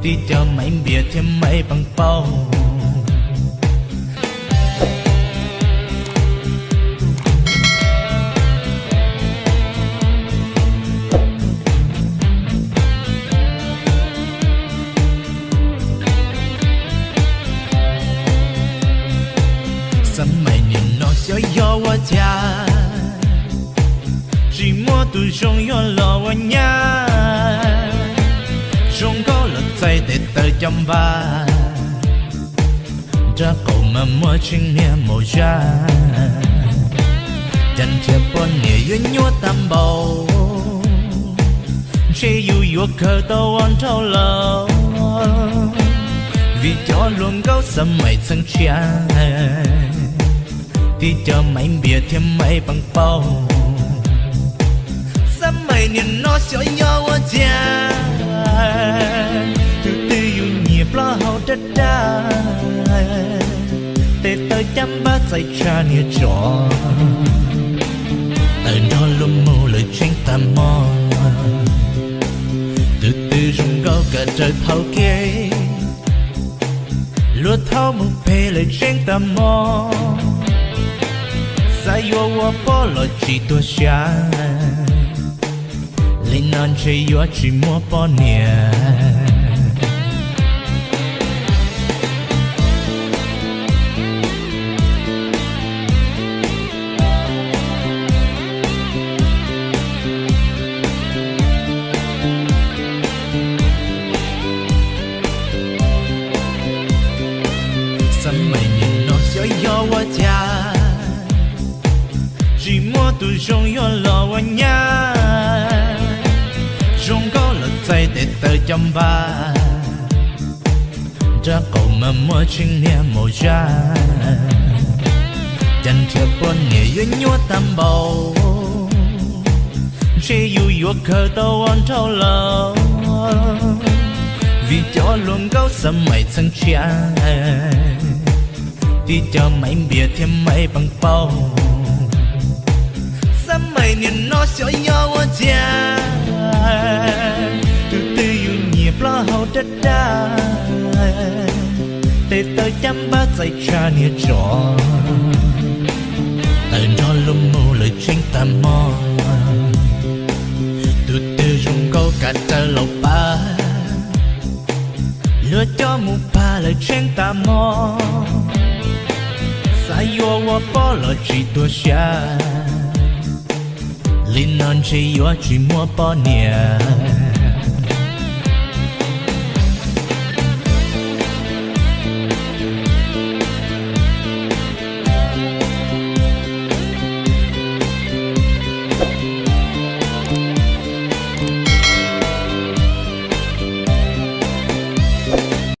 đi cho mấy bia thêm mấy bằng bao. Sắm mày nhìn nó xóa gió qua cha, chỉ mua tu trong gió lò qua nhà, trong có lật tay để tới chăm ba, ra cầu mà mua chinh nia màu da, chẳng thể bọn nia yếu nhua tam bầu, chỉ yêu yêu cờ tàu on thâu lâu, vì cho luôn gấu sắm mày sang cha. Đi cho mấy bia thêm mấy bằng bao. Sắm mày nhìn nó xóa gió qua cha, từ từ yêu nhịp lo hậu đất đá, để tới chăm bát dạy cha nia trò, từ đó luôn mù lời tranh ta mò, từ từ rung gấu cả trời thâu kê, lúa thâu một phê lời tranh ta mò. Sai yo wa po lo chỉ tua xa, linh non chơi yo chỉ mua po nia. Sắm mày nhìn nó xóa gió qua cha, chỉ mua tu trong gió lò qua nhà, trong có lật tay để tới chăm ba, ra cầu mà mua chinh nia màu da, chẳng thể bọn nia yếu nhua tam bầu, chỉ yêu yêu cờ tàu on thâu lâu, vì cho luôn gấu sắm mày sang cha, đi cho mấy bia thêm mấy bằng bao. Sắm mày nhìn nó xóa gió qua cha, từ từ yêu nhịp lo hậu đất đá, để tới chăm bát dạy cha nia trò, từ đó luôn mù lời tranh ta mò, từ từ rung câu cả trời lộc ba, lừa cho một ba lời tranh ta mò. Sai yo wa po lo chỉ tua xa, linh non chỉ yo chỉ mua po nia.